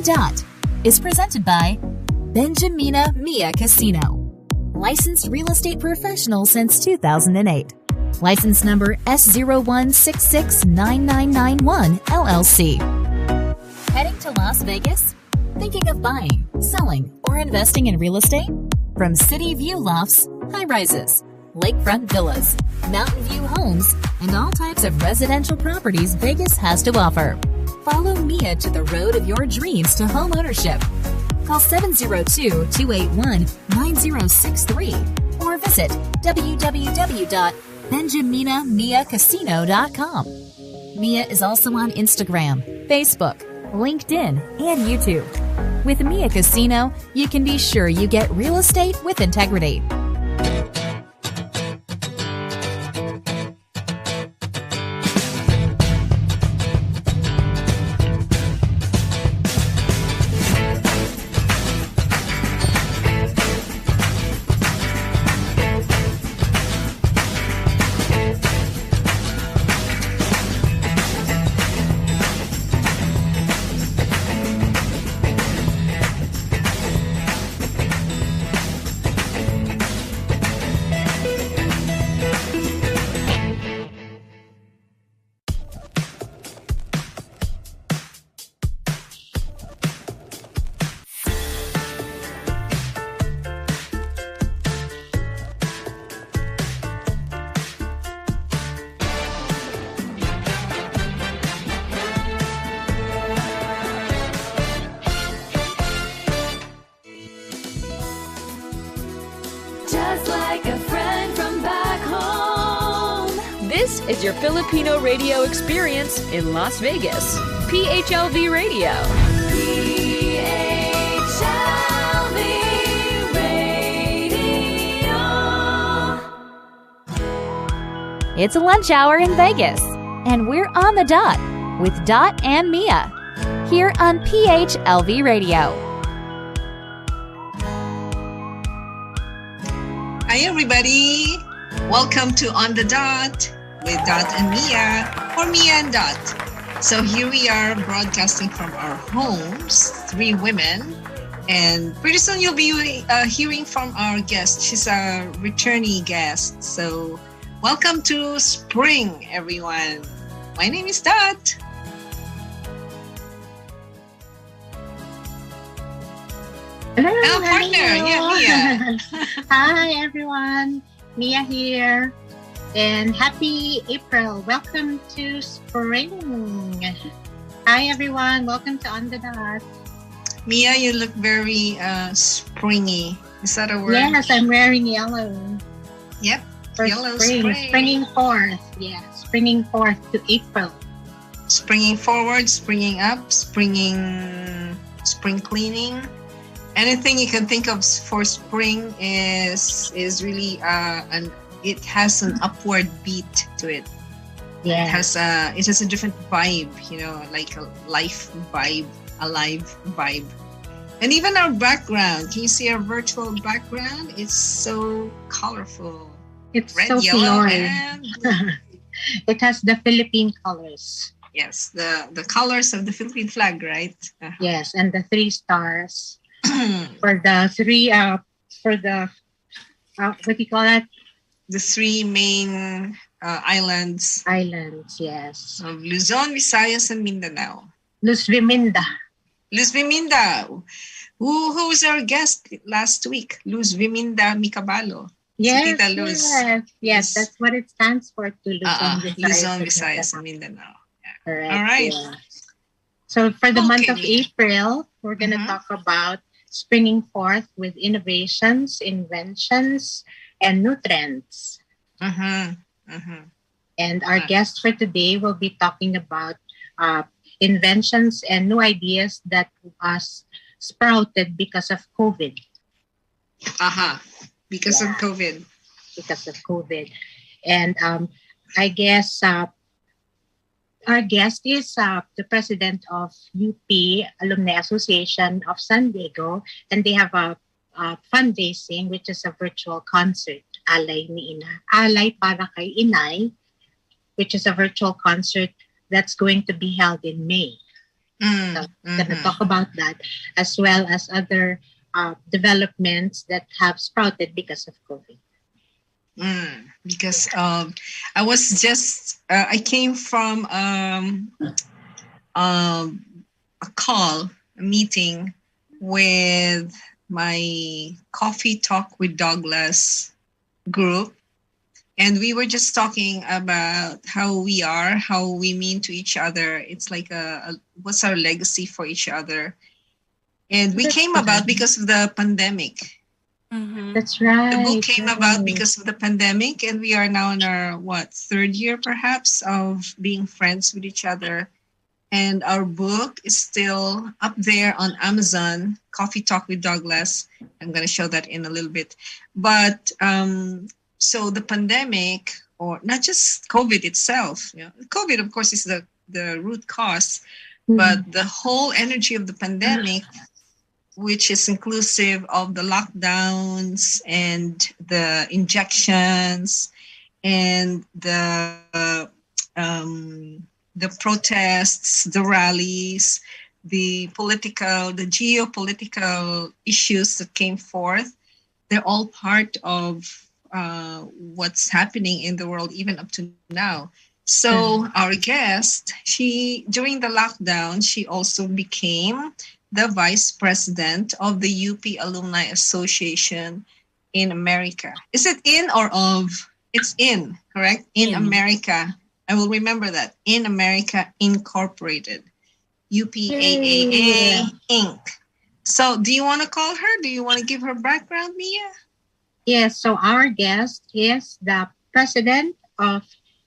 Dot is presented by Benjamina Mia Casino. Licensed real estate professional since 2008. License number S01669991 LLC. Heading to Las Vegas? Thinking of buying, selling, or investing in real estate? From city view lofts, high-rises, lakefront villas, mountain view homes, and all types of residential properties Vegas has to offer. Follow Mia to the road of your dreams to home ownership. Call 702-281-9063 or visit www.benjaminamiacasino.com. Mia is also on Instagram, Facebook, LinkedIn, and YouTube. With Mia Casino, you can be sure you get real estate with integrity. Just like a friend from back home. This is your Filipino radio experience in Las Vegas. PHLV Radio. PHLV Radio. It's a lunch hour in Vegas, and we're on the dot with Dot and Mia here on PHLV Radio. Hi, everybody. Welcome to On the Dot with Dot and Mia, or Mia and Dot. So here we are broadcasting from our homes, three women. And pretty soon you'll be hearing from our guest. She's a returnee guest. So welcome to Spring, everyone. My name is Dot. Hello, partner. Yeah, Mia. Hi, everyone. Mia here. And happy April. Welcome to spring. Hi, everyone. Welcome to On the Dot. Mia, you look very springy. Is that a word? Yes, I'm wearing yellow. Yep. For Yellow spring. Springing forth. Yeah, springing forth to April. Springing forward, springing up, spring cleaning. Anything you can think of for spring is really it has an upward beat to it. Yeah. It has a different vibe, like a life vibe, alive vibe. And even our background, can you see our virtual background? It's so colorful. It's red, so yellow, Pinoy. and It has the Philippine colors. yes, the colors of the Philippine flag, right? Yes, and the 3 stars. For the three, what do you call that? The 3 main islands Islands, yes. of Luzon, Visayas, and Mindanao. Luz Viminda. Luz Viminda. Who was our guest last week? Luz Viminda Micabalo. Yes, Tita Luz. yes, that's what it stands for, to Luzon, Luzon, Visayas, and Mindanao. Yeah. Correct. All right. Yeah. So for the month of Okay. April, we're going to talk about springing forth with innovations, inventions, and new trends. And our guest for today will be talking about inventions and new ideas that was sprouted because of COVID. Because of COVID. Because of COVID. And I guess our guest is the president of UP Alumni Association of San Diego, and they have a fundraising, which is a virtual concert, Alay ni Ina, Alay para kay Inay, which is a virtual concert that's going to be held in May. So we're going to talk about that as well as other developments that have sprouted because of COVID. Because I was just I came from a meeting with my Coffee Talk with Douglas group, and we were just talking about how we are, how we mean to each other. It's like what's our legacy for each other, and we came about because of the pandemic. That's right. The book came about because of the pandemic, and we are now in our third year perhaps of being friends with each other. And our book is still up there on Amazon, Coffee Talk with Douglas. I'm going to show that in a little bit. But so the pandemic, or not just COVID itself, COVID, of course, is the root cause, but the whole energy of the pandemic, which is inclusive of the lockdowns and the injections and the protests, the rallies, the geopolitical issues that came forth, they're all part of what's happening in the world, even up to now. So our guest, during the lockdown, she also became the vice president of the UP Alumni Association in America. Is it in or of? It's in, correct? In America. I will remember that. In America Incorporated. UPAAA Inc. So do you want to call her? Do you want to give her background, Mia? Yes, so our guest is the president of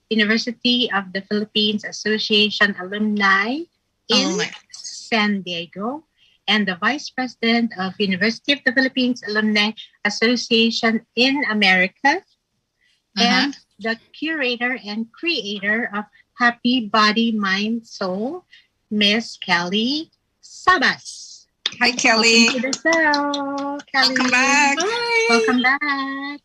University of the Philippines Association Alumni in San Diego, and the Vice President of University of the Philippines Alumni Association in America, and the curator and creator of Happy Body, Mind, Soul, Miss Kelly Sabas. Hi, Kelly. Welcome to the show, Kelly. Welcome back. Hi. Welcome back.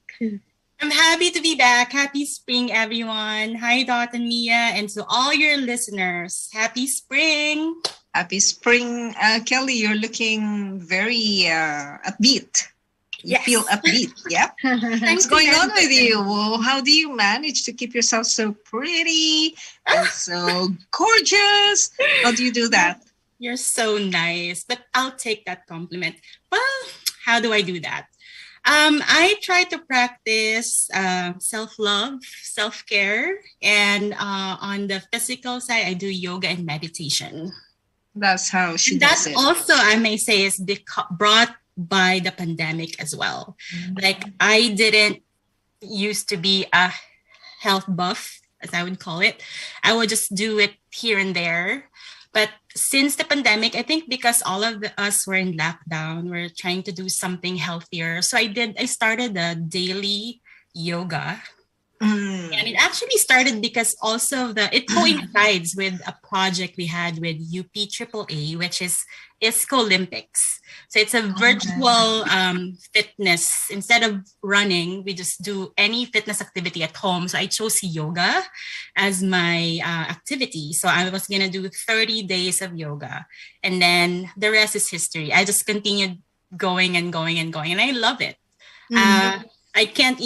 I'm happy to be back. Happy spring, everyone. Hi, Dot and Mia, and to all your listeners. Happy spring. Happy spring. Kelly, you're looking very upbeat. You feel upbeat. Yep. What's going on with you? Well, how do you manage to keep yourself so pretty and so gorgeous? How do you do that? You're so nice, but I'll take that compliment. Well, how do I do that? I try to practice self-love, self-care, and on the physical side, I do yoga and meditation. That's how she does it. That also, I may say, is brought by the pandemic as well. Like, I didn't used to be a health buff, as I would call it. I would just do it here and there. But since the pandemic, I think because all of us were in lockdown, we're trying to do something healthier. So I started a daily yoga. And it actually started because also it coincides with a project we had with UP AAA, which is ISCO Olympics. So it's a virtual fitness. Instead of running, we just do any fitness activity at home. So I chose yoga as my activity. So I was going to do 30 days of yoga. And then the rest is history. I just continued going and going and going. And I love it. I can't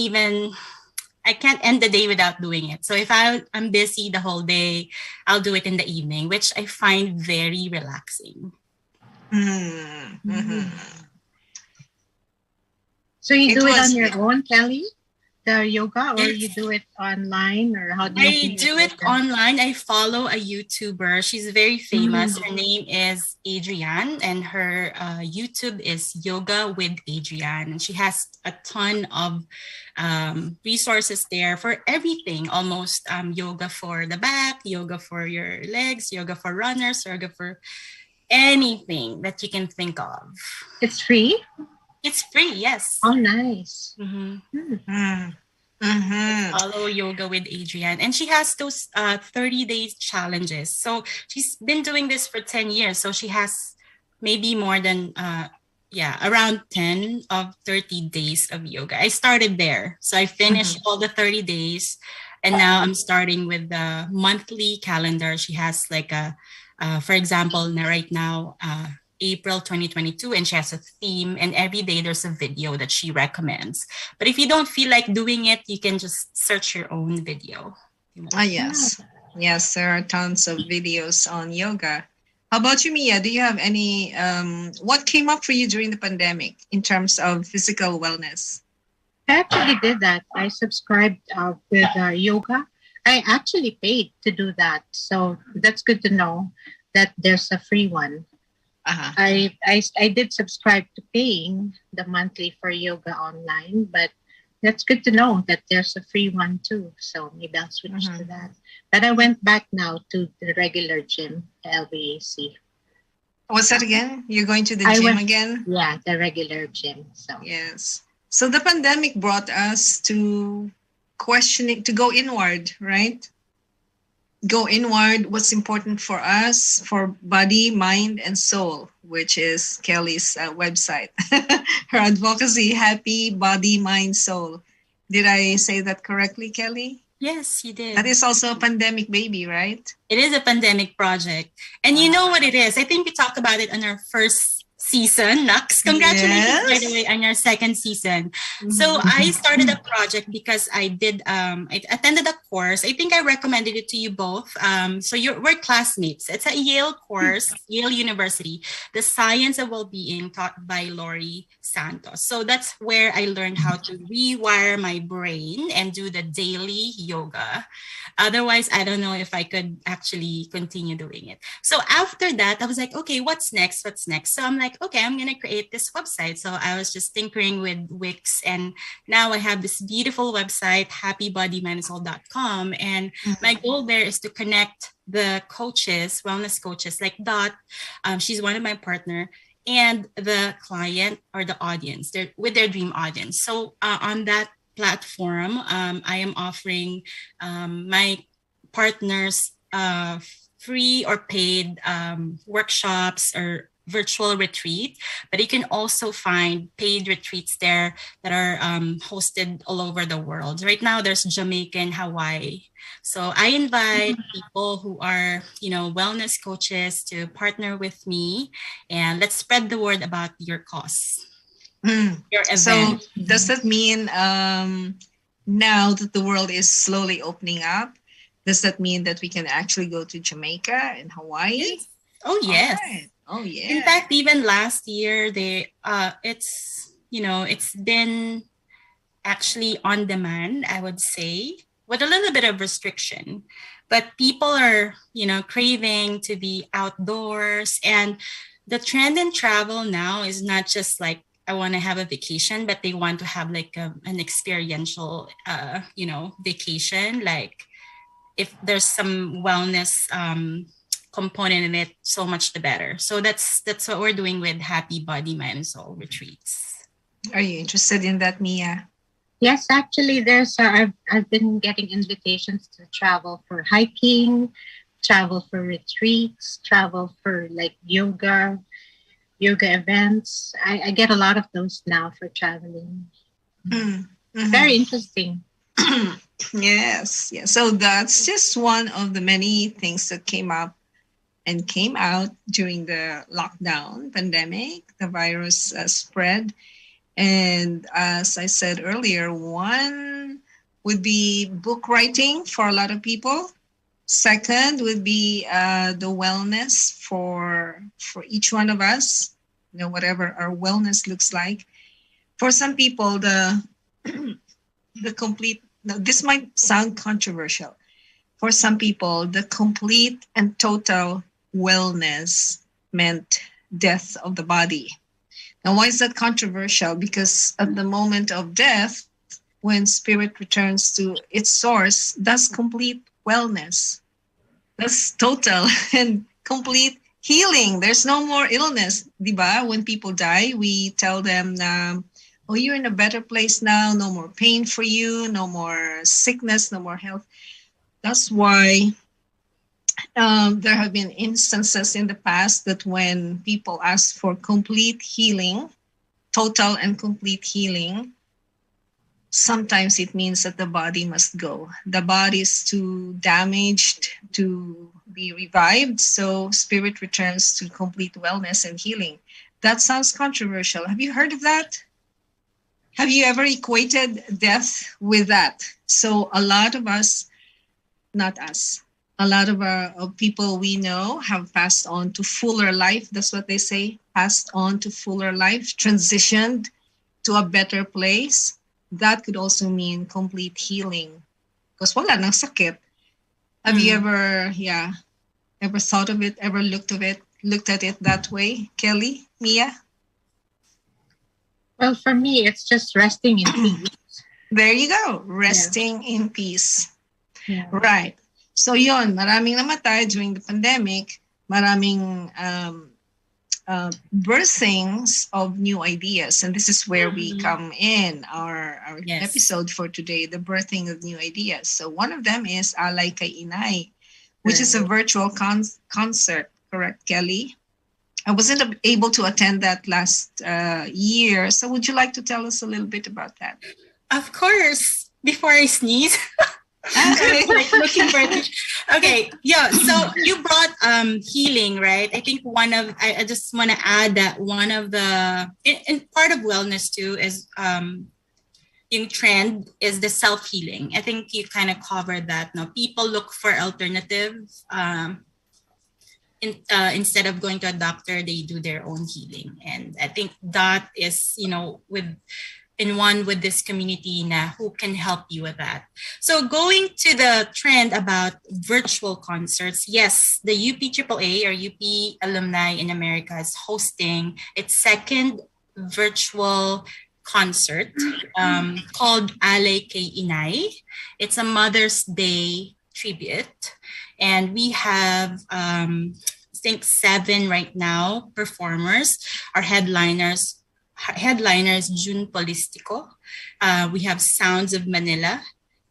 end the day without doing it. So if I'm busy the whole day, I'll do it in the evening, which I find very relaxing. So you do it on your own, Kelly? The yoga, or you do it online, or how do you do it online? I follow a YouTuber. She's very famous. Her name is Adrienne, and her YouTube is Yoga with Adrienne. And she has a ton of resources there for everything, almost yoga for the back, yoga for your legs, yoga for runners, yoga for anything that you can think of. It's free? It's free, yes. Oh, nice. Follow Yoga with Adrienne. And she has those 30-day challenges. So she's been doing this for 10 years. So she has maybe more than, around 10 of 30 days of yoga. I started there. So I finished all the 30 days. And now I'm starting with the monthly calendar. She has like a For example, right now, April 2022, and she has a theme, and every day there's a video that she recommends. But if you don't feel like doing it, you can just search your own video. Yes. Yes, there are tons of videos on yoga. How about you, Mia? Do you have any, what came up for you during the pandemic in terms of physical wellness? I actually did that. I subscribed with yoga. I actually paid to do that. So that's good to know that there's a free one. Uh-huh. I did subscribe to paying the monthly for yoga online, but that's good to know that there's a free one too. So maybe I'll switch to that. But I went back now to the regular gym, LVAC. What's that again? You're going to the gym again? Yeah, the regular gym. So Yes. So the pandemic brought us to questioning, to go inward, right? Go inward, what's important for us, for body, mind, and soul, which is Kelly's website. Her advocacy, Happy Body, Mind, Soul. Did I say that correctly, Kelly? Yes, you did. That is also a pandemic baby, right? It is a pandemic project. And you know what it is. I think we talked about it on our first season, Nux. Congratulations, by the way, on your second season. So I started a project because I attended a course. I think I recommended it to you both. So we're classmates. It's a Yale course, Yale University, The Science of Wellbeing, taught by Lori Santos. So that's where I learned how to rewire my brain and do the daily yoga. Otherwise, I don't know if I could actually continue doing it. So after that, I was like, okay, what's next? So I'm like, okay, I'm going to create this website. So I was just tinkering with Wix, and now I have this beautiful website, happybodymindsoul.com. And my goal there is to connect the coaches, wellness coaches like Dot. She's one of my partner, and the client or the audience with their dream audience. So on that platform, I am offering my partners free or paid workshops or virtual retreat, but you can also find paid retreats there that are hosted all over the world. Right now, there's Jamaica and Hawaii. So I invite people who are, wellness coaches to partner with me, and let's spread the word about your cause. Your event. So does that mean now that the world is slowly opening up, does that mean that we can actually go to Jamaica and Hawaii? Yes. Oh, yes. Right. Oh, yeah. In fact, even last year, it's been actually on demand, I would say, with a little bit of restriction. But people are, craving to be outdoors. And the trend in travel now is not just like, I want to have a vacation, but they want to have like an experiential, vacation. Like if there's some wellness component in it, so much the better. So that's what we're doing with Happy Body, Mind, Soul retreats. Are you interested in that, Mia? yes, actually, there's I've been getting invitations to travel for hiking, travel for retreats, travel for like yoga events. I get a lot of those now for traveling. Mm-hmm. Very interesting. Yes. So that's just one of the many things that came up and came out during the lockdown pandemic. The virus spread. And as I said earlier, one would be book writing for a lot of people. Second would be the wellness for each one of us, whatever our wellness looks like. For some people, the complete, this might sound controversial. For some people, the complete and total wellness meant death of the body. Now, why is that controversial? Because at the moment of death, when spirit returns to its source, that's complete wellness. That's total and complete healing. There's no more illness. Diba? When people die, we tell them, oh, you're in a better place now. No more pain for you. No more sickness. No more health. That's why there have been instances in the past that when people ask for complete healing, total and complete healing, sometimes it means that the body must go. The body is too damaged to be revived, so spirit returns to complete wellness and healing. That sounds controversial. Have you heard of that? Have you ever equated death with that? So a lot of us, not us, a lot of our of people we know have passed on to fuller life. That's what they say, passed on to fuller life, transitioned to a better place. That could also mean complete healing. Because wala nang sakit. Have you ever, ever thought of it, ever looked at it that way? Kelly, Mia? Well, for me, it's just resting in peace. There you go. Resting in peace. Yeah. Right. So yon, maraming namatay during the pandemic, maraming birthings of new ideas. And this is where we come in, our episode for today, the birthing of new ideas. So one of them is Alay Kay Inay, which is a virtual concert, correct, Kelly? I wasn't able to attend that last year. So would you like to tell us a little bit about that? Of course. Before I sneeze. Okay. Like looking for okay, yeah. So you brought healing, right? I think I just want to add that one of the and part of wellness too is yung trend is the self-healing. I think you kind of covered that. Now people look for alternatives. Instead of going to a doctor, they do their own healing, and I think that is with this community na who can help you with that. So going to the trend about virtual concerts, yes, the UP or UP alumni in America is hosting its second virtual concert called Alay Kay Inay. It's a Mother's Day tribute. And we have, I think, 7 right now performers. Our headliners, June Polistico. We have Sounds of Manila,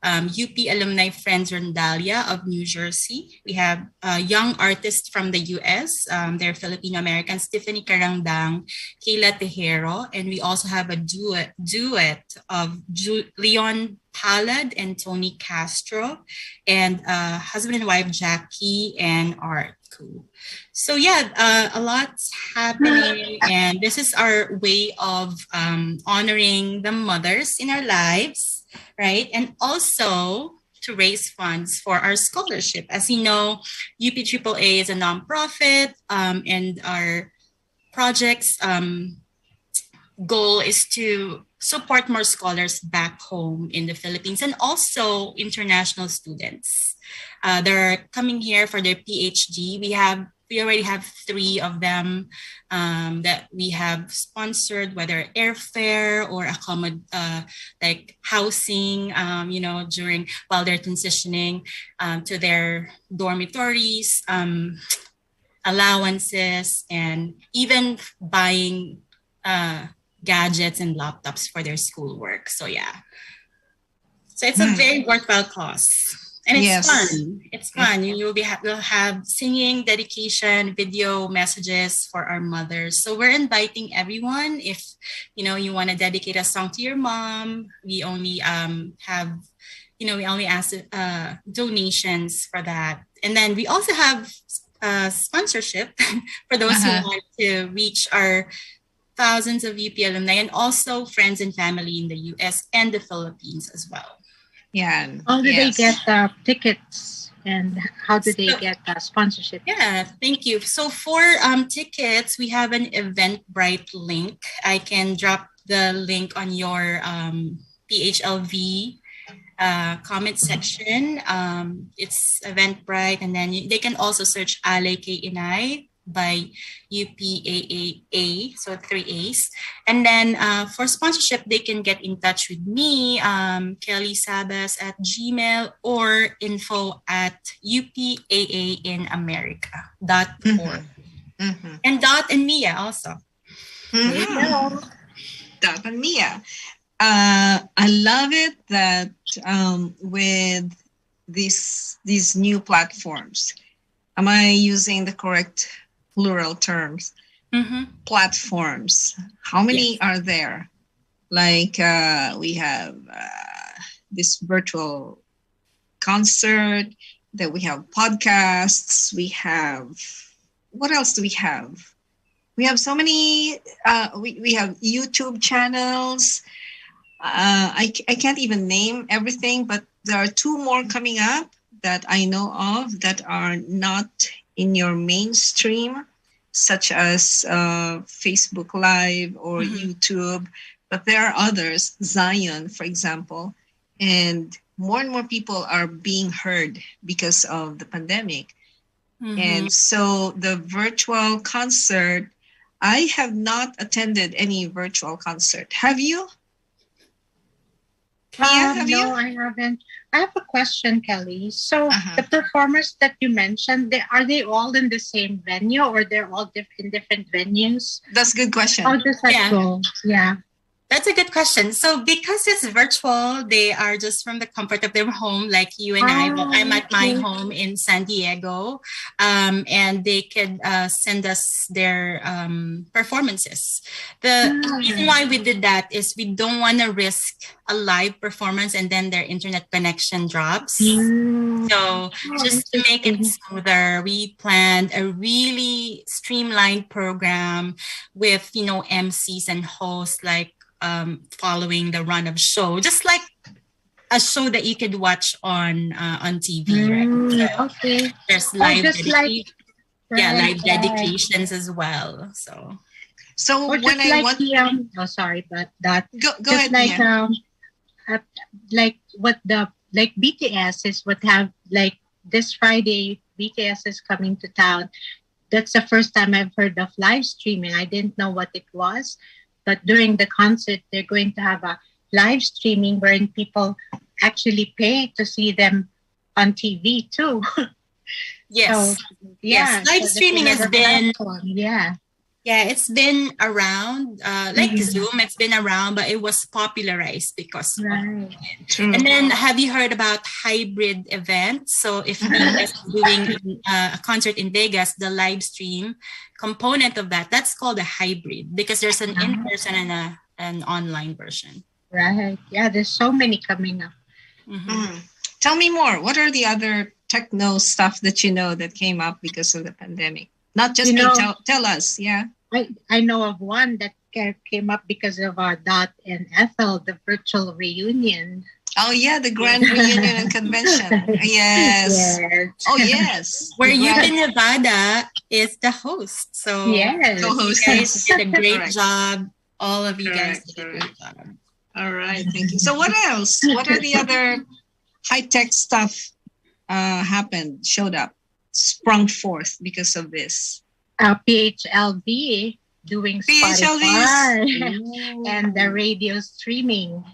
UP Alumni Friends Rondalia of New Jersey. We have young artists from the US. They're Filipino-American, Stephanie Karangdang, Kayla Tejero. And we also have a duet of Leon Palad and Tony Castro, and husband and wife Jackie and Art. So yeah, a lot's happening, and this is our way of honoring the mothers in our lives, right? And also to raise funds for our scholarship. As you know, UP is a nonprofit, and our project's goal is to support more scholars back home in the Philippines and also international students. They're coming here for their PhD. We already have 3 of them that we have sponsored, whether airfare or like housing, while they're transitioning to their dormitories, allowances, and even buying gadgets and laptops for their schoolwork. So yeah. So it's a very worthwhile cause. And it's fun. It's fun. We'll have singing, dedication, video messages for our mothers. So we're inviting everyone. If you want to dedicate a song to your mom, we only we only ask donations for that. And then we also have sponsorship for those who want to reach our thousands of UP alumni and also friends and family in the US and the Philippines as well. Yeah. How do they get tickets, and how do they get sponsorship? Yeah, thank you. So for tickets, we have an Eventbrite link. I can drop the link on your PHLV comment section. It's Eventbrite, and then they can also search Alay Kay Inay by UPAAA, so 3 A's. And then for sponsorship, they can get in touch with me, Kelly Sabas at Gmail, or info@upaainamerica.org. And Dot and Mia also. Dot and Mia. I love it that with these new platforms, am I using the correct plural terms? Platforms. How many are there? Like we have this virtual concert. Then we have podcasts. We have, what else do we have? We have so many, we have YouTube channels. I can't even name everything, but there are two more coming up that I know of that are not in your mainstream, such as Facebook Live or YouTube. But there are others, Zion, for example, and more people are being heard because of the pandemic. And so the virtual concert, I have not attended any virtual concert. Have you? Mia, have no, you? I haven't. I have a question, Kelly. So Uh-huh. the performers that you mentioned, are they all in the same venue or they're all in different venues? That's a good question. How does that Yeah. go? Yeah. That's a good question. So because it's virtual, they are just from the comfort of their home, like you and I. But I'm at my okay. home in San Diego, and they could send us their performances. The reason why we did that is we don't want to risk a live performance and then their internet connection drops. So just to make it smoother, we planned a really streamlined program with, MCs and hosts like following the run of show, just like a show that you could watch on TV, right? So Okay. there's live just like live dedications as well. So Or when just I like want, the sorry, but that go just ahead, like Mia. like what the like BTS is what have like this Friday BTS is coming to town. That's the first time I've heard of live streaming. I didn't know what it was, but during the concert they're going to have a live streaming wherein people actually pay to see them on TV too. yes, So, yeah, live so that's streaming has another been platform. Yeah. it's been around like Zoom. It's been around, but it was popularized because of Right. True. And then, have you heard about hybrid events? So, if Vegas is doing a concert in Vegas, the live stream component of that's called a hybrid because there's an in-person and an online version. Right. Yeah, there's so many coming up. Tell me more. What are the other techno stuff that you know that came up because of the pandemic? Not just me. Tell us. Yeah. I know of one that came up because of our Dot and Ethel, the virtual reunion. Oh yeah, the grand reunion and convention. Yes. Oh yes. Where Youth in Nevada is the host. So yes. You guys did a great job. All of you guys did a great job. All right, thank you. So what else? What are the other high-tech stuff showed up, sprung forth because of this? PHLV doing Spotify and the radio streaming.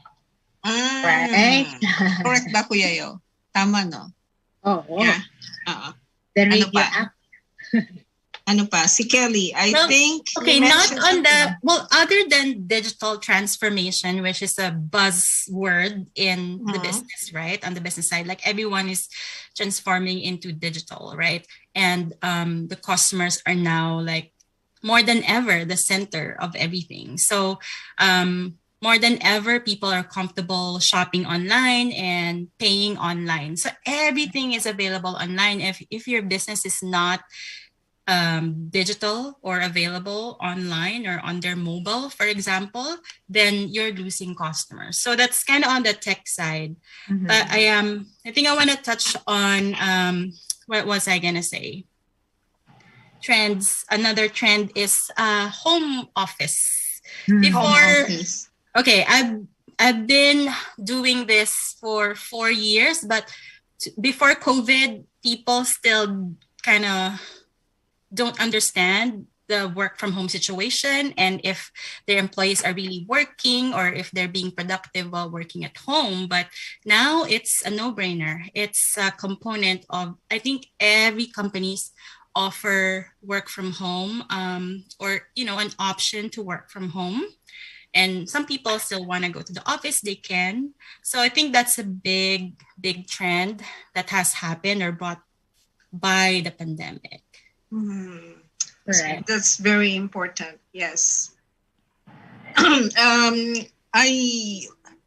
Right? Correct ba, Kuya Yo? Tama, no? Oh. Yeah. The radio app. Ano pa? Si Kelly, I think... Okay, not on other than digital transformation, which is a buzzword in the business, right? On the business side, like everyone is transforming into digital, right? And the customers are now like more than ever the center of everything. So more than ever, people are comfortable shopping online and paying online. So everything is available online. If your business is not digital or available online or on their mobile, for example, then you're losing customers. So that's kind of on the tech side. But I think I want to touch on what was I gonna say? Trends. Another trend is home office. Okay, I've been doing this for 4 years, but before COVID, people still kind of don't understand the work from home situation and if their employees are really working or if they're being productive while working at home. But now it's a no-brainer. It's a component of, I think every company's offer work from home or, an option to work from home. And some people still want to go to the office, they can. So I think that's a big, big trend that has happened or brought by the pandemic. Right. That's very important. Yes. I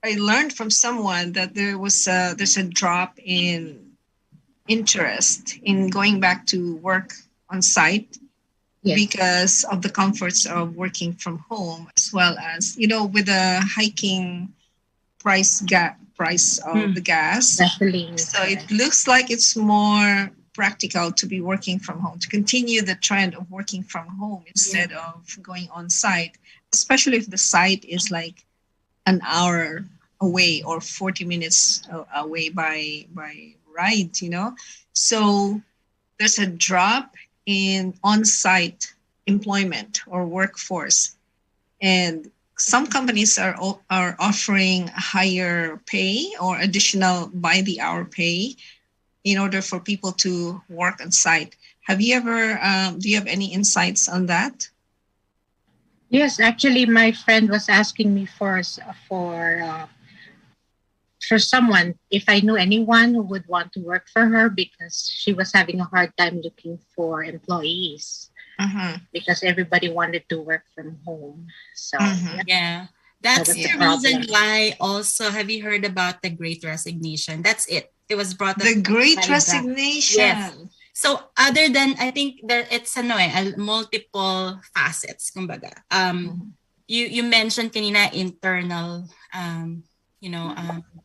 learned from someone that there's a drop in interest in going back to work on site because of the comforts of working from home, as well as, with the hiking price of the gas. Gasoline. So it looks like it's more practical to be working from home, to continue the trend of working from home instead of going on site, especially if the site is like an hour away or 40 minutes away by ride, So there's a drop in on-site employment or workforce. And some companies are offering higher pay or additional by the hour pay in order for people to work on site. Have you ever, do you have any insights on that? Yes, actually, my friend was asking me for someone, if I knew anyone who would want to work for her, because she was having a hard time looking for employees because everybody wanted to work from home. So that's the reason why. Also, have you heard about the Great Resignation? That's it. It was brought up. The Great Resignation. Yes. So other than, I think it's multiple facets. Kumbaga. You mentioned kanina internal.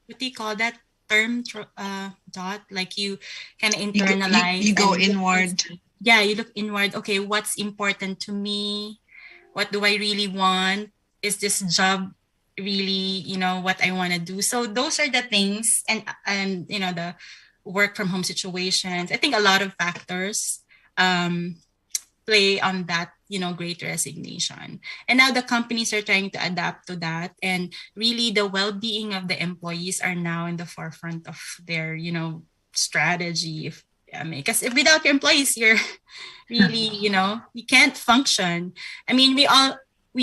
What do you call that term? Dot, like you kind of internalize. You go inward. You look inward. Okay, what's important to me? What do I really want? Is this job really, what I want to do? So those are the things, and the work from home situations. I think a lot of factors play on that, Great Resignation. And now the companies are trying to adapt to that. And really the well-being of the employees are now in the forefront of their, strategy. Because if without your employees, you're really, you can't function. I mean, we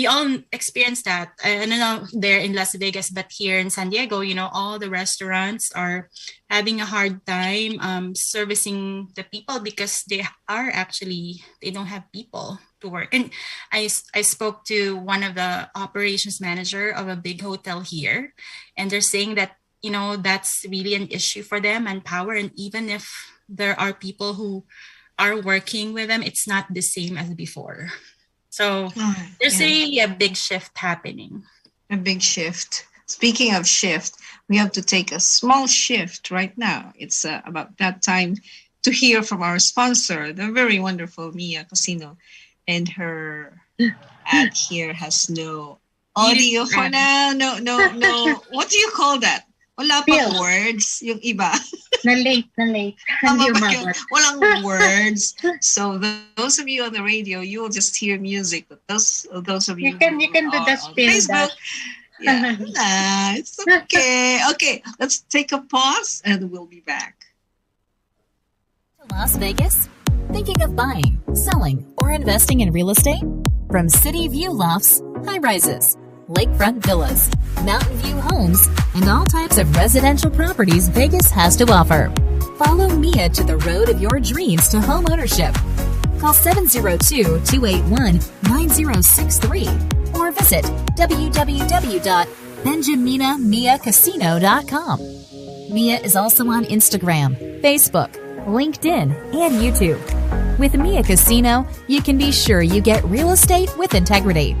all experience that. I don't know there in Las Vegas, but here in San Diego, all the restaurants are having a hard time servicing the people because they don't have people to work. And I spoke to one of the operations manager of a big hotel here, and they're saying that, that's really an issue for them, manpower. And even if there are people who are working with them, it's not the same as before. So there's really a big shift happening. A big shift. Speaking of shift, we have to take a small shift right now. It's about that time to hear from our sponsor, the very wonderful Mia Casino. And her ad here has no audio for now. No. What do you call that? Wala pa words, yung iba. Na-late. Walang words. So those of you on the radio, you will just hear music. But those of you can do the spin Facebook, it's okay. Okay, let's take a pause and we'll be back. Las Vegas? Thinking of buying, selling, or investing in real estate? From city view lofts, high-rises, lakefront villas, mountain view homes, and all types of residential properties Vegas has to offer. Follow Mia to the road of your dreams to home ownership. Call 702-281-9063 or visit www.benjaminamiacasino.com. Mia is also on Instagram, Facebook, LinkedIn, and YouTube. With Mia Casino, you can be sure you get real estate with integrity.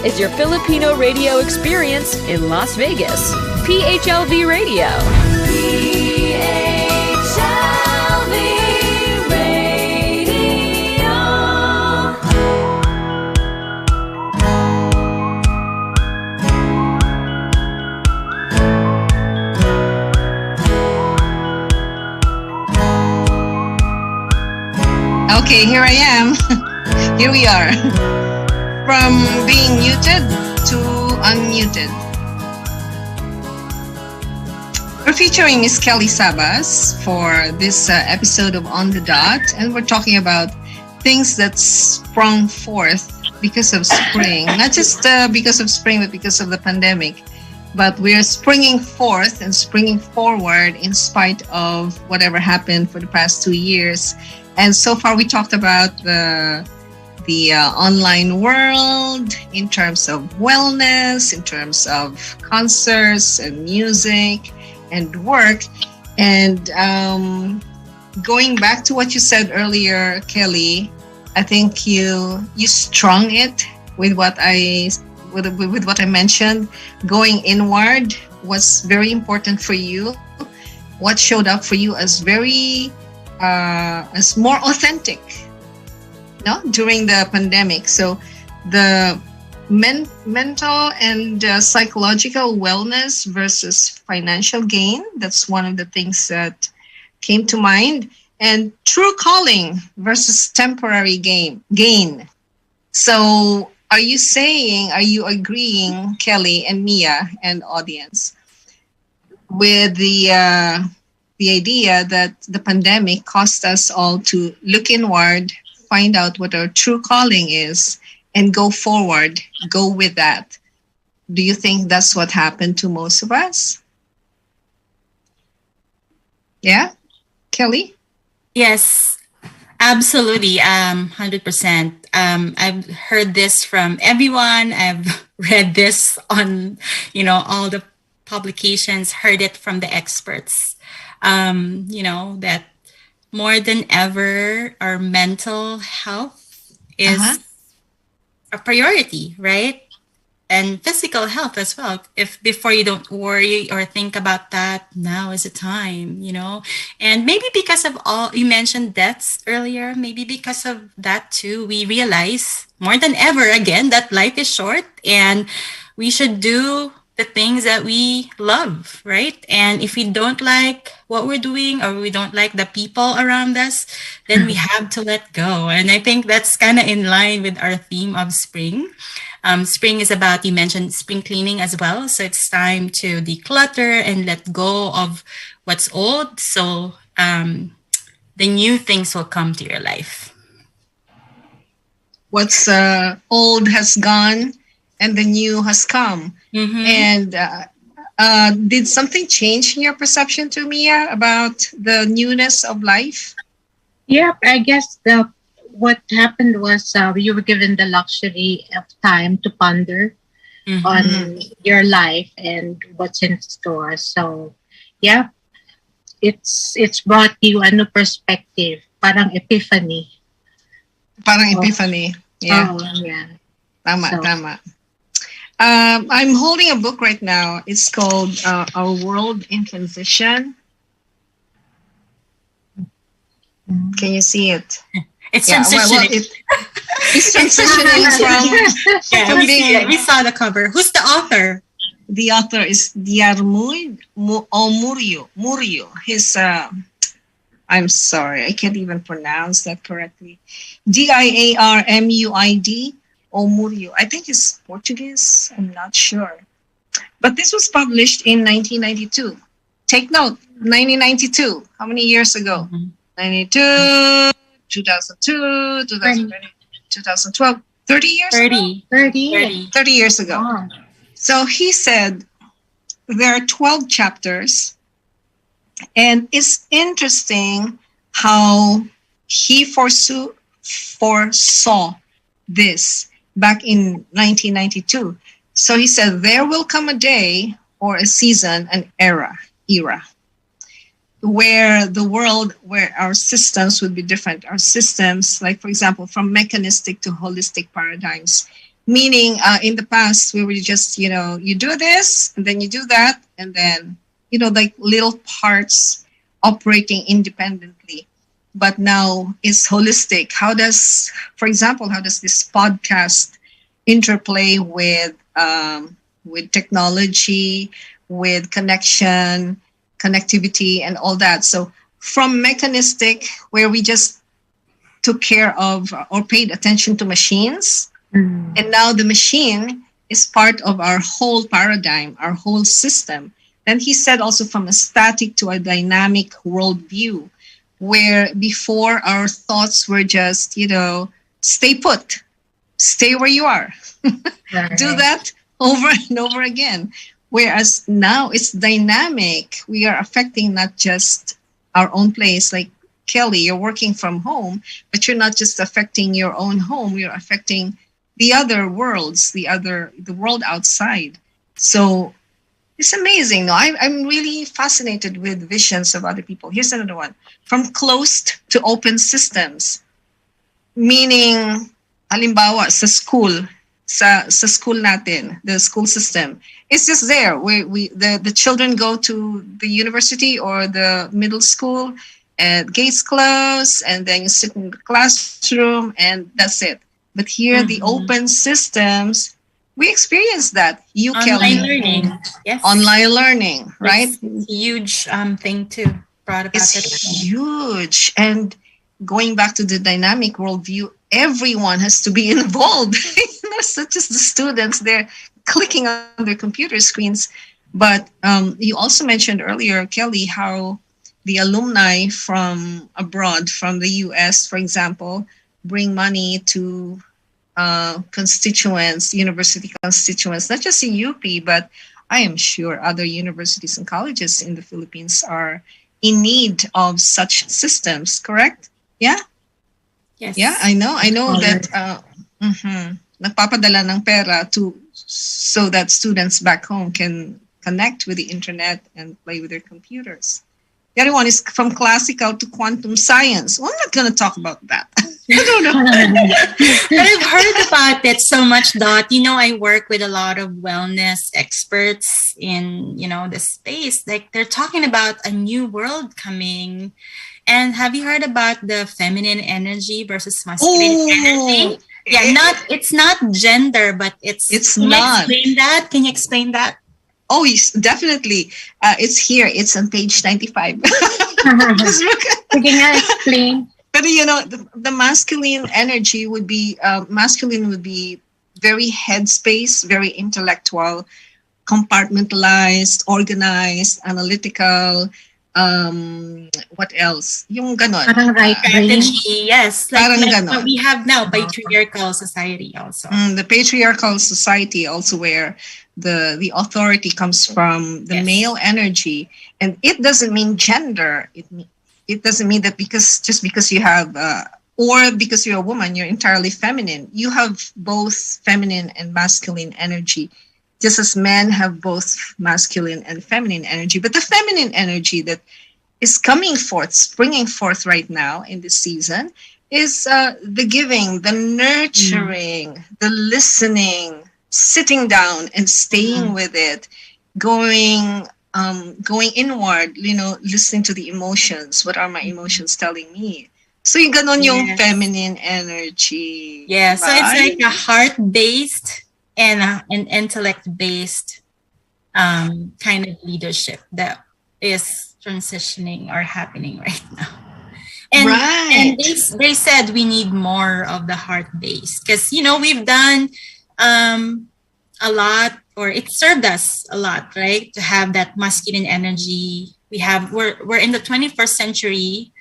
is your Filipino radio experience in Las Vegas. PHLV Radio. PHLV Radio. Okay, here I am. Here we are. From being muted to unmuted. We're featuring Miss Kelly Sabas for this episode of On the Dot, and we're talking about things that sprung forth because of spring. Not just because of spring, but because of the pandemic. But we're springing forth and springing forward in spite of whatever happened for the past 2 years. And so far, we talked about the online world in terms of wellness, in terms of concerts and music and work. And going back to what you said earlier, Kelly, I think you strung it with what I mentioned. Going inward was very important for you. What showed up for you as as more authentic, no, during the pandemic. So the mental and psychological wellness versus financial gain, that's one of the things that came to mind. And true calling versus temporary gain. So are you agreeing, Kelly and Mia and audience, with the idea that the pandemic caused us all to look inward, find out what our true calling is, and go forward, go with that? Do you think that's what happened to most of us? Yeah, Kelly? Yes, absolutely. 100%. I've heard this from everyone. I've read this on, all the publications, heard it from the experts. That more than ever, our mental health is a priority, right? And physical health as well. If before you don't worry or think about that, now is the time, And maybe because of all, you mentioned deaths earlier, maybe because of that too, we realize more than ever again that life is short and we should do the things that we love, right? And if we don't like what we're doing or we don't like the people around us, then we have to let go. And I think that's kind of in line with our theme of spring. Spring is about, you mentioned spring cleaning as well. So it's time to declutter and let go of what's old. So the new things will come to your life. What's old has gone and the new has come. Mm-hmm. And did something change in your perception to Mia about the newness of life? Yeah, I guess what happened was you were given the luxury of time to ponder on your life and what's in store. So, yeah, it's brought you a new perspective, parang epiphany. Epiphany, yeah. Oh, yeah. Tama. I'm holding a book right now. It's called Our World in Transition. Can you see it? It's transitioning. It's transitioning from being... We saw the cover. Who's the author? The author is Diarmuid Murillo. His... I'm sorry, I can't even pronounce that correctly. Diarmuid Murillo. I think it's Portuguese. I'm not sure. But this was published in 1992. Take note, 1992. How many years ago? 92, 2002, 2012. 30 years ago? 30 years ago. Wow. So he said there are 12 chapters. And it's interesting how he foresaw this back in 1992. So he said, there will come a day or a season, an era, where our systems would be different. Our systems, like, for example, from mechanistic to holistic paradigms, Meaning, in the past, we were just, you do this, and then you do that, and then, like little parts operating independently. But now it's holistic. For example, how does this podcast interplay with technology, with connectivity, and all that? So from mechanistic, where we just took care of or paid attention to machines, and now the machine is part of our whole paradigm, our whole system. Then he said also from a static to a dynamic worldview, where before our thoughts were just, stay put, stay where you are, do that over and over again. Whereas now it's dynamic. We are affecting not just our own place, like Kelly, you're working from home, but you're not just affecting your own home, you're affecting the other worlds, the world outside. So it's amazing. No, I'm really fascinated with visions of other people. Here's another one. From closed to open systems. Meaning, halimbawa, sa school natin, the school system, it's just there. The children go to the university or the middle school, and gates close, and then you sit in the classroom, and that's it. But here, the open systems, we experience that. Online learning, yes. Online learning, right? It's a huge thing too. Brought about it's huge. And going back to the dynamic worldview, everyone has to be involved. It's not just the students, they're clicking on their computer screens. But you also mentioned earlier, Kelly, how the alumni from abroad, from the US, for example, bring money to constituents, university constituents, not just in UP, but I am sure other universities and colleges in the Philippines are in need of such systems, correct? Yeah? Yes. Yeah, I know that nagpapadala ng pera so that students back home can connect with the internet and play with their computers. The other one is from classical to quantum science. Well, I'm not going to talk about that. I don't know. But I've heard about it so much, Dot. I work with a lot of wellness experts in, the space. Like they're talking about a new world coming. And have you heard about the feminine energy versus masculine energy? Yeah, it's not gender, but it's not. Can you explain that? Oh, yes, definitely. It's here. It's on page 95. Just look. Can you explain? But the masculine energy would be very headspace, very intellectual, compartmentalized, organized, analytical. What else? Yung ganon. Parang strategy, yes. Parang Like ganon. what we have now, patriarchal society also. The patriarchal society also, where the authority comes from the male energy, and it doesn't mean gender. It doesn't mean that just because you have or because you're a woman, you're entirely feminine. You have both feminine and masculine energy, just as men have both masculine and feminine energy. But the feminine energy that is coming forth, springing forth right now in this season is the giving, the nurturing, the listening, sitting down and staying with it, going inward, listening to the emotions. What are my emotions telling me? So yung ganon yung feminine energy. Yeah, so it's like a heart-based and an intellect-based kind of leadership that is transitioning or happening right now. And they said we need more of the heart-based because, we've done a lot, or it served us a lot, right? To have that masculine energy. We're in the 21st century.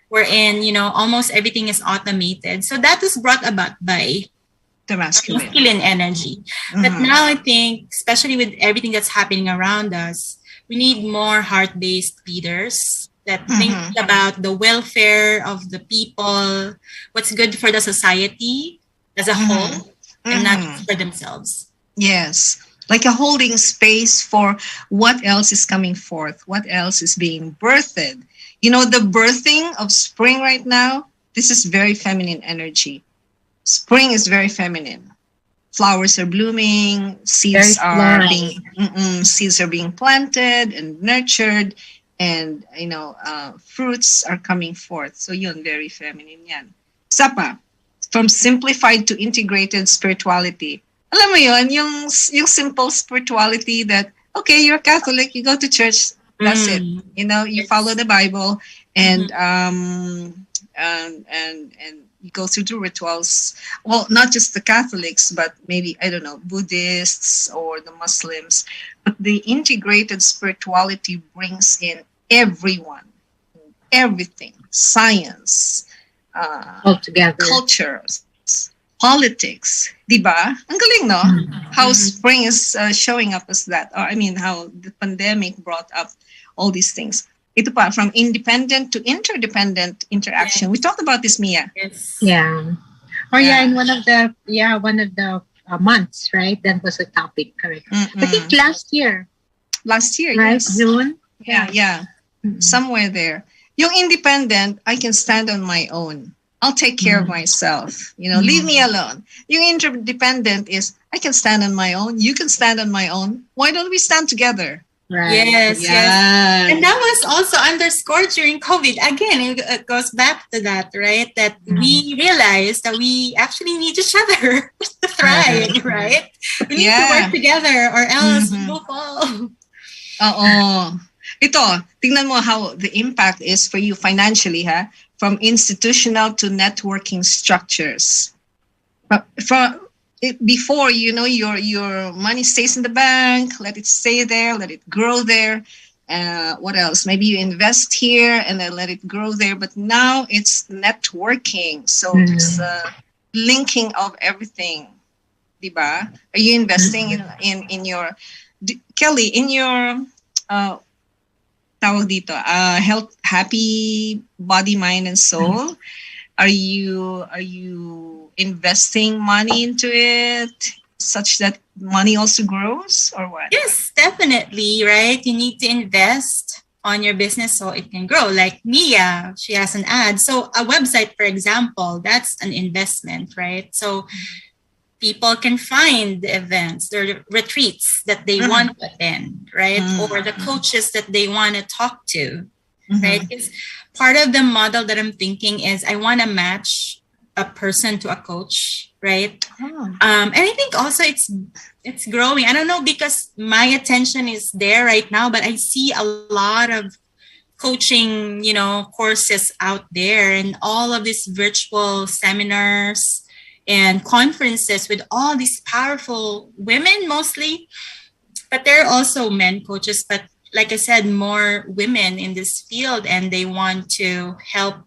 We're in, almost everything is automated. So that was brought about by the masculine energy. But now I think, especially with everything that's happening around us, we need more heart-based leaders that think about the welfare of the people, what's good for the society as a whole, and not just for themselves. Yes. Like a holding space for what else is coming forth, what else is being birthed. The birthing of spring right now, this is very feminine energy. Spring is very feminine. flowers are blooming, Very floral. seeds are being planted and nurtured, and fruits are coming forth. So yun, very feminine yan. Sapa, from simplified to integrated spirituality. Alam mo yun, yung simple spirituality that, okay, you're Catholic, you go to church, that's it. You follow the Bible, and you go through the rituals. Well, not just the Catholics, but maybe, I don't know, Buddhists or the Muslims. But the integrated spirituality brings in everyone, everything, science, Altogether. cultures, politics, diba? Ang galing, no? How spring is showing up as that. Or how the pandemic brought up all these things. Ito pa, from independent to interdependent interaction. We talked about this, Mia. Yes. Yeah. Or in one of the months, right? That was a topic, correct? I think last year. Last year, right? yes. June. Yeah. Somewhere there. Yung independent, I can stand on my own. I'll take care of myself. Leave me alone. Yung interdependent is, I can stand on my own. You can stand on my own. Why don't we stand together? Right. Yes. And that was also underscored during COVID. Again, it goes back to that, right? That we realized that we actually need each other to thrive, right? We need to work together or else we will fall. Oo. Ito, tingnan mo how the impact is for you financially, ha? From institutional to networking structures. Before, your money stays in the bank, let it stay there, let it grow there. What else? Maybe you invest here and then let it grow there. But now it's networking. So it's linking of everything. Diba? Are you investing in your, Kelly, in your tawag dito, health, happy body, mind, and soul? Are you investing money into it such that money also grows, or what? Yes, definitely, right? You need to invest on your business so it can grow. Like Mia, she has an ad. So a website, for example, that's an investment, right? So people can find the events, the retreats that they want to attend, right? Or the coaches that they want to talk to, right? Because part of the model that I'm thinking is I want to match a person to a coach, right? And I think also it's growing. I don't know, because my attention is there right now, but I see a lot of coaching, courses out there, and all of these virtual seminars and conferences with all these powerful women mostly, but there are also men coaches, but like I said, more women in this field, and they want to help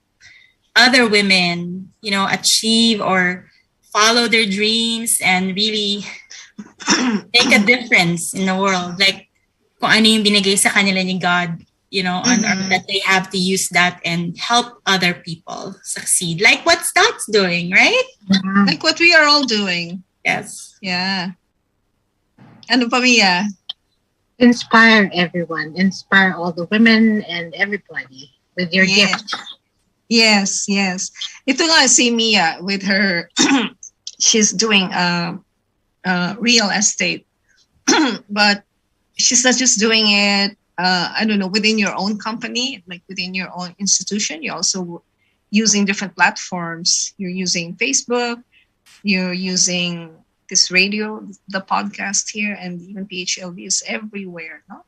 other women, achieve or follow their dreams and really make a difference in the world. Like, kung ano yung binigay sa kanila ni God, on earth, that they have to use that and help other people succeed. Like what Stat's doing, right? Like what we are all doing. Yes. Yeah. Ano pa, Mia? Inspire everyone. Inspire all the women and everybody with your gift. Yes. Ito nga si Mia with her, she's doing real estate, but she's not just doing it, I don't know, within your own company, like within your own institution. You're also using different platforms. You're using Facebook, you're using this radio, the podcast here, and even PHLV is everywhere, no?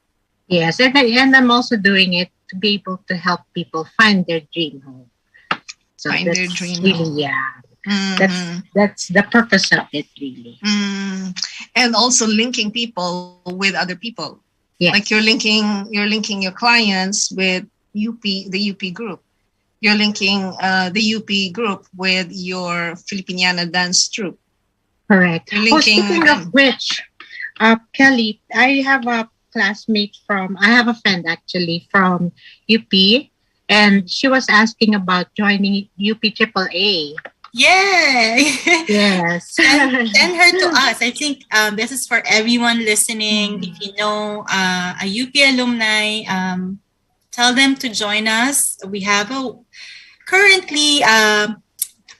Yes, and I'm also doing it to be able to help people find their dream home. So Find their dream really, home. That's the purpose of it, really. And also linking people with other people. Yes. Like you're linking your clients with the UP group. You're linking the UP group with your Filipiniana dance troupe. Correct. Speaking of which, Kelly, I have a friend actually from UP, and she was asking about joining UP AAA. Yay! Yes. Send her to us. I think this is for everyone listening. If you know a UP alumni, tell them to join us. We have currently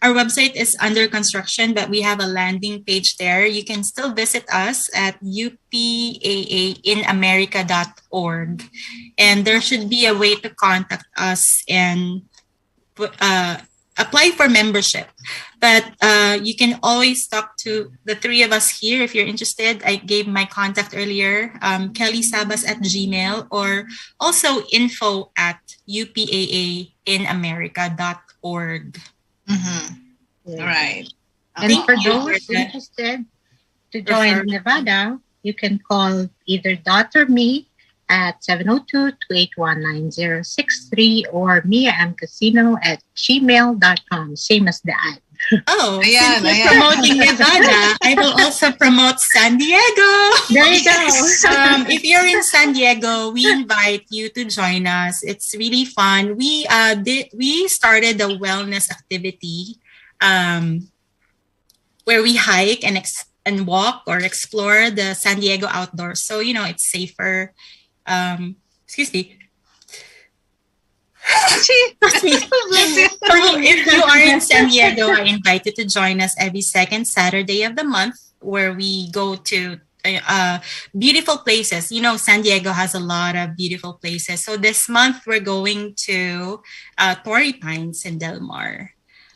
Our website is under construction, but we have a landing page there. You can still visit us at upaainamerica.org. And there should be a way to contact us and apply for membership. But you can always talk to the three of us here if you're interested. I gave my contact earlier, kellysabas@gmail, or also info@upaainamerica.org. All right. And for those interested to join Nevada, you can call either Dot or me at 702-281-9063 or miaamcasino@gmail.com, same as the ad. Oh, since we're promoting Nevada, I will also promote San Diego. There you go. If you're in San Diego, we invite you to join us. It's really fun. We started a wellness activity where we hike and walk or explore the San Diego outdoors. So, it's safer. Excuse me. If you are in San Diego, I invite you to join us every second Saturday of the month, where we go to beautiful places. San Diego has a lot of beautiful places. So this month we're going to Torrey Pines and Del Mar.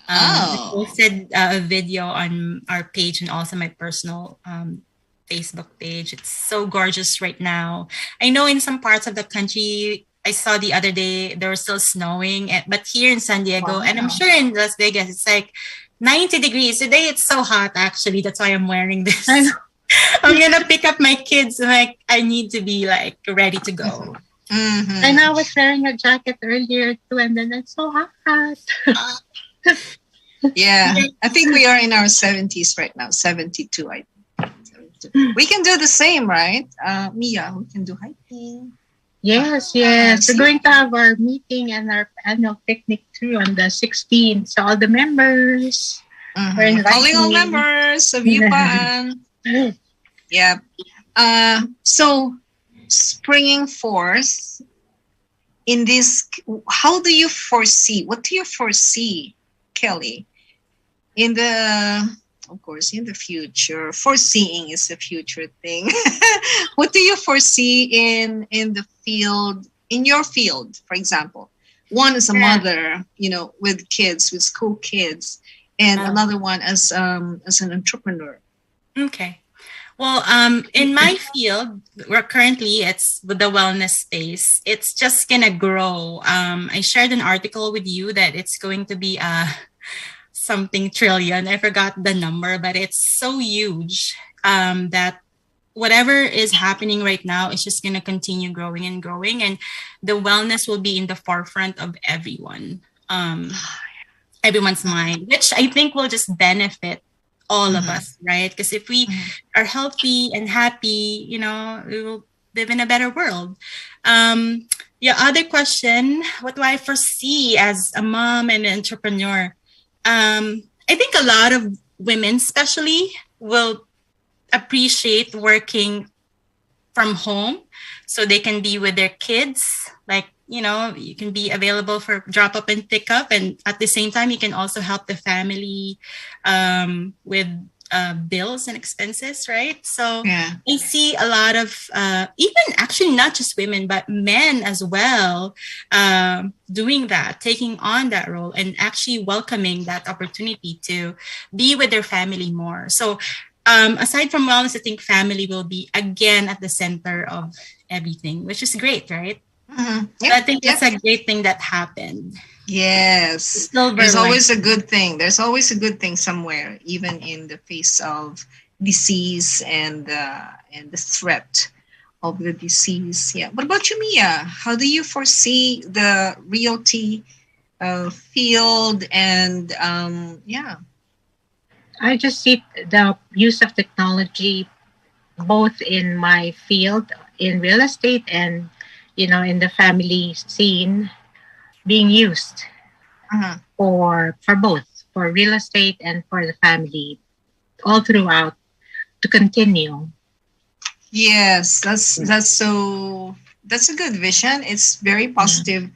I posted a video on our page and also my personal Facebook page. It's so gorgeous right now. I know in some parts of the country, I saw the other day, there was still snowing, but here in San Diego, and I'm sure in Las Vegas, it's like 90 degrees. Today, it's so hot, actually. That's why I'm wearing this. I know. I'm going to pick up my kids. I need to be ready to go. Mm-hmm. And I was wearing a jacket earlier too, and then it's so hot. Yeah, I think we are in our 70s right now, 72, I think. 72. We can do the same, right? Mia, we can do hiking. Yes. We're going to have our meeting and our annual picnic too on the 16th. So all the members are invited. Calling all members of UPAN. Yeah. So springing forth in this, what do you foresee, Kelly, in the future? Foreseeing is a future thing. What do you foresee in the field, in your field, for example? One is a mother, with kids, with school kids, and another one as an entrepreneur. Okay. Well, in my field, it's with the wellness space. It's just gonna grow. I shared an article with you that it's going to be something trillion. I forgot the number, but it's so huge that whatever is happening right now is just going to continue growing and growing, and the wellness will be in the forefront of everyone's mind, which I think will just benefit all of us, right? Because if we are healthy and happy, we will live in a better world. Your other question, what do I foresee as a mom and an entrepreneur? I think a lot of women especially will appreciate working from home so they can be with their kids. You can be available for drop up and pick up, and at the same time you can also help the family with bills and expenses, right? So I see a lot of even actually not just women but men as well doing that, taking on that role and actually welcoming that opportunity to be with their family more. So aside from wellness, I think family will be again at the center of everything, which is great, right? Yep, I think that's a great thing that happened. Yes. There's always a good thing. There's always a good thing somewhere, even in the face of disease and the threat of the disease. Yeah. What about you, Mia? How do you foresee the realty field and I just see the use of technology both in my field, in real estate, and in the family scene, being used for both, for real estate and for the family, all throughout, to continue. Yes, that's a good vision. It's very positive.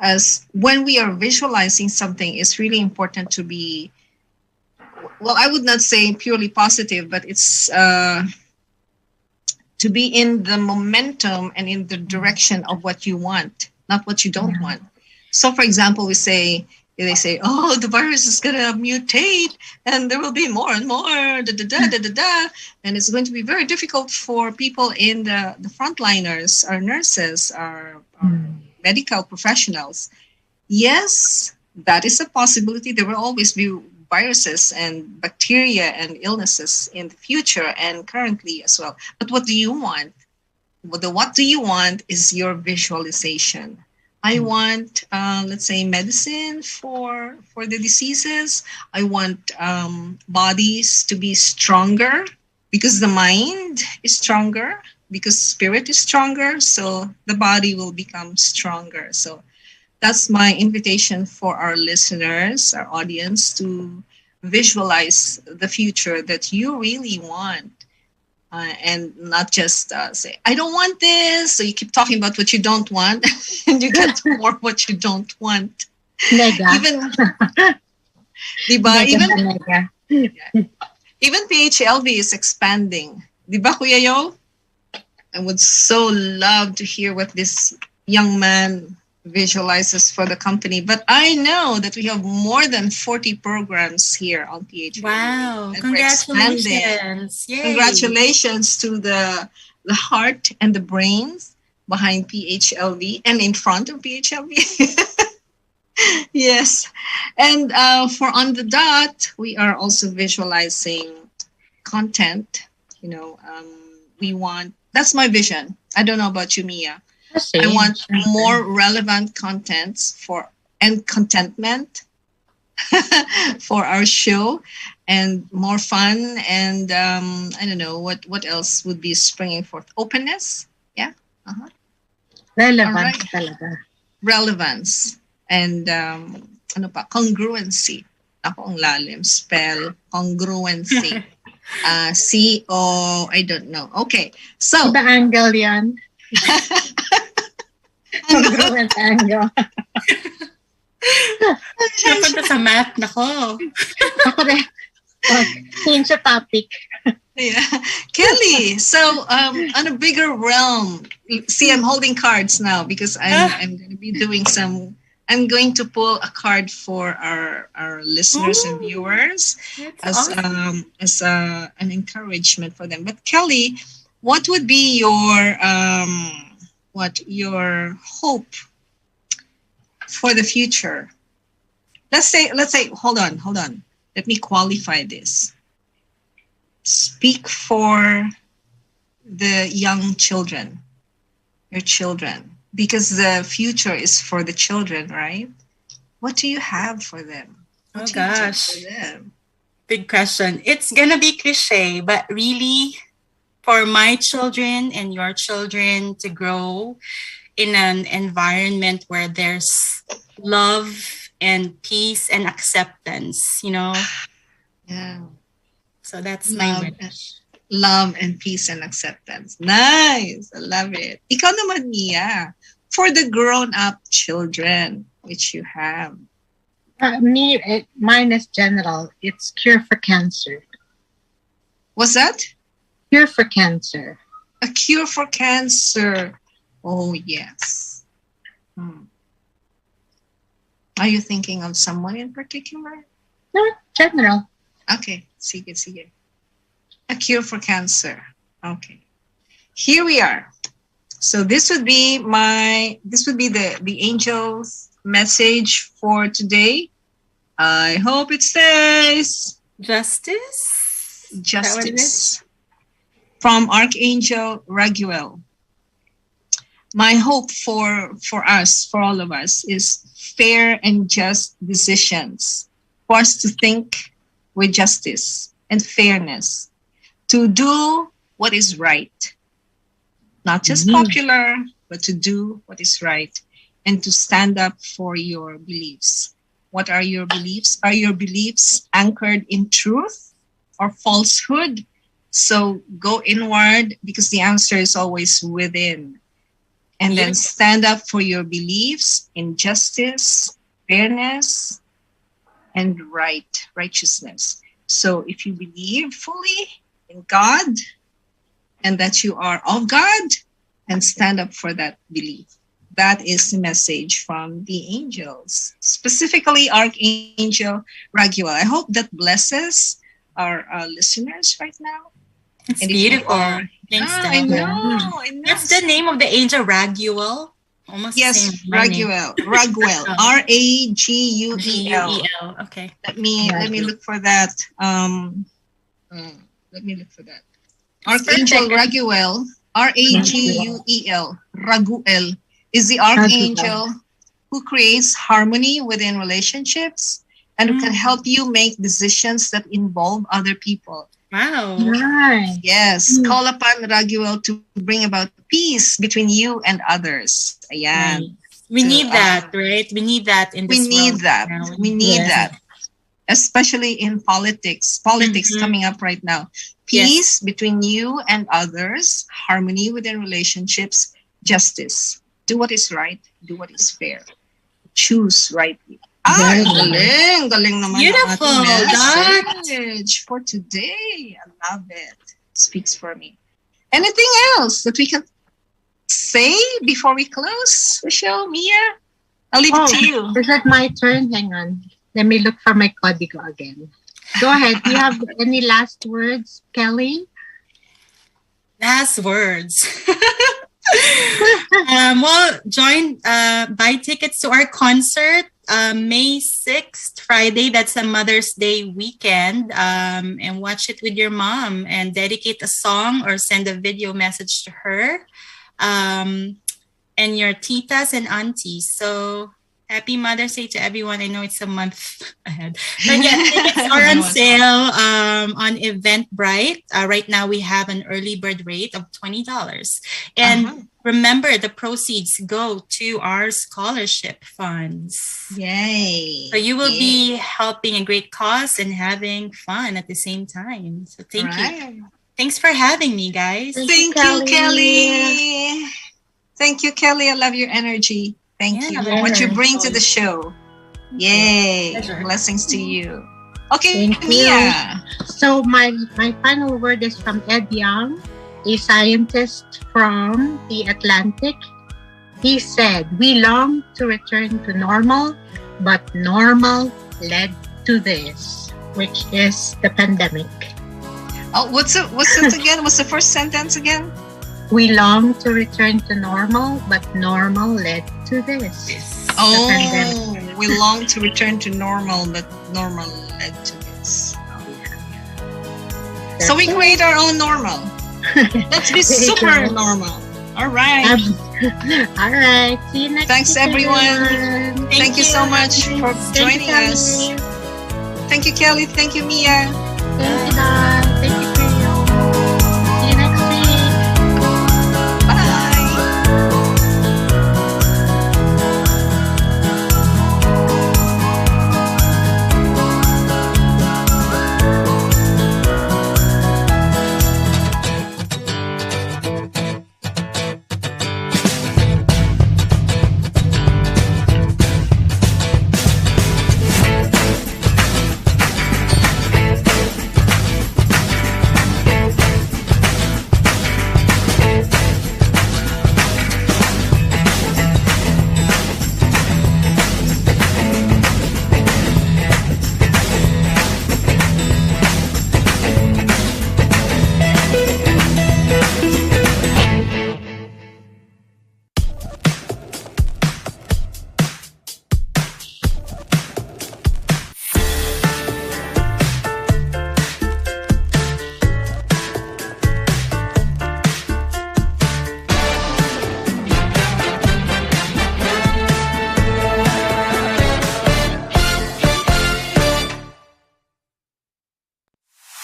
As when we are visualizing something, it's really important to be well, I would not say purely positive, but it's to be in the momentum and in the direction of what you want, not what you don't want. So, for example, they say, oh, the virus is going to mutate and there will be more and more, and it's going to be very difficult for people in the frontliners, our nurses, our medical professionals. Yes, that is a possibility. There will always be viruses and bacteria and illnesses in the future and currently as well. But what do you want? Well, the what do you want is your visualization. I want, let's say, medicine for the diseases. I want bodies to be stronger because the mind is stronger, because spirit is stronger. So the body will become stronger. So that's my invitation for our listeners, our audience, to visualize the future that you really want. And not just say, I don't want this. So you keep talking about what you don't want and you get more what you don't want. Nega. Even, diba? Nega. Even PHLV is expanding. Diba, Kuya Yo? I would so love to hear what this young man visualizes for the company. But I know that we have more than 40 programs here on PHLV. Wow. And Congratulations. Yay. Congratulations to the heart and the brains behind PHLV and in front of PHLV. Yes. And for On the Dot, we are also visualizing content. You know, we want, that's my vision. I don't know about you, Mia. I want more relevant contents and contentment for our show, and more fun, and I don't know what else would be springing forth. Openness, yeah, Relevance talaga. Relevance, and ano pa, congruency. Ako ang lalim spell congruency. C-O, I don't know. Okay, so The angle yan. Congruent angle. Napunta sa math, nako. Ako rin. Change the topic. Yeah. Kelly, so on a bigger realm, see, I'm holding cards now because I'm going to be doing I'm going to pull a card for our listeners and viewers as an encouragement for them. But Kelly, what would be your hope for the future? Let's say, hold on. Let me qualify this. Speak for the young children, your children, because the future is for the children, right? What do you have for them? What do you have for them? Big question. It's gonna be cliche, but really, for my children and your children to grow in an environment where there's love and peace and acceptance, you know? Yeah. So that's my wish. Love and peace and acceptance. Nice. I love it. Ikaw naman, Mia, for the grown-up children, which you have. Mine is general. It's cure for cancer. What's that? Cure for cancer. A cure for cancer. Oh, yes. Are you thinking of someone in particular? No, general. Okay. Sige. A cure for cancer. Okay. Here we are. So this would be the angel's message for today. I hope it stays. Justice? Justice. From Archangel Raguel. My hope for us, for all of us, is fair and just decisions. For us to think with justice and fairness. To do what is right. Not just popular, but to do what is right. And to stand up for your beliefs. What are your beliefs? Are your beliefs anchored in truth or falsehood? So go inward, because the answer is always within. And then stand up for your beliefs in justice, fairness, and righteousness. So if you believe fully in God and that you are of God, and stand up for that belief. That is the message from the angels, specifically Archangel Raguel. I hope that blesses our listeners right now. It's And if you beautiful. are- Thanks, I Stella. know. What's the name of the angel? Raguel? Almost the Yes, same as my name. Raguel. Raguel. G-U-E-L. Okay. Let me look for that. Let me look for that. Archangel Raguel. Raguel. Raguel is the archangel who creates harmony within relationships and who can help you make decisions that involve other people. Wow. Right. Yes, call upon Raguel to bring about peace between you and others. Ayan. We need that, right? We need that in this We need world that. now. We need Yes. that. Especially in politics. Politics coming up right now. Peace between you and others, harmony within relationships, justice. Do what is right, do what is fair. Choose rightly. Very Galing naman Beautiful, ang ating Dot. message for today. I love it. Speaks for me. Anything else that we can say before we close the show, Mia? I'll leave it to you. Is it my turn? Hang on. Let me look for my código again. Go ahead. Do you have any last words, Kelly? Last words. Buy tickets to our concert May 6th, Friday. That's a Mother's Day weekend. And watch it with your mom and dedicate a song or send a video message to her and your titas and aunties. So happy Mother's Day to everyone. I know it's a month ahead. But yeah, tickets are on sale on Eventbrite. Right now we have an early bird rate of $20. And remember, the proceeds go to our scholarship funds. Yay. So you will be helping a great cause and having fun at the same time. So thank you. Thanks for having me, guys. Thank you, Kelly. Thank you, Kelly. I love your energy. Thank you for what you bring to the show. Yay. Blessings to you. Okay, Thank you. Mia. So my final word is from Ed Young, a scientist from the Atlantic. He said, "We long to return to normal, but normal led to this," which is the pandemic. Oh, what's it again? What's the first sentence again? We long to return to normal, but normal led to this. Oh, pandemic. we long to return to normal, but normal led to this. So we create our own normal. Let's be super normal. All right. All right. See you next Thanks, week, everyone. Thank you so much for joining us. Thank you, Kelly. Thank you, Mia. Thank you, Don. Thank you, Creo. See you next week. Bye.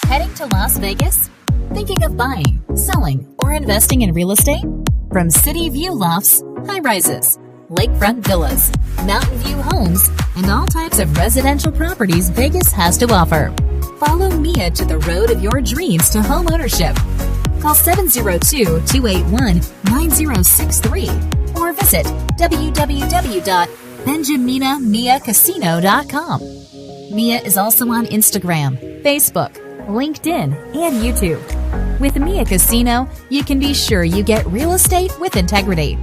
Heading to Las Vegas? Thinking of buying, selling, or investing in real estate? From city view lofts, high rises, lakefront villas, mountain view homes, and all types of residential properties Vegas has to offer. Follow Mia to the road of your dreams to home ownership. Call 702-281-9063 or visit www.benjaminamiacasino.com. Mia is also on Instagram, Facebook, LinkedIn, and YouTube. With Mia Casino, you can be sure you get real estate with integrity.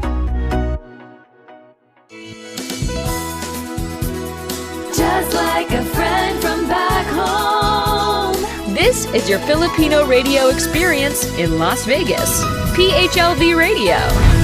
Just like a friend from back home. This is your Filipino radio experience in Las Vegas. PHLV Radio.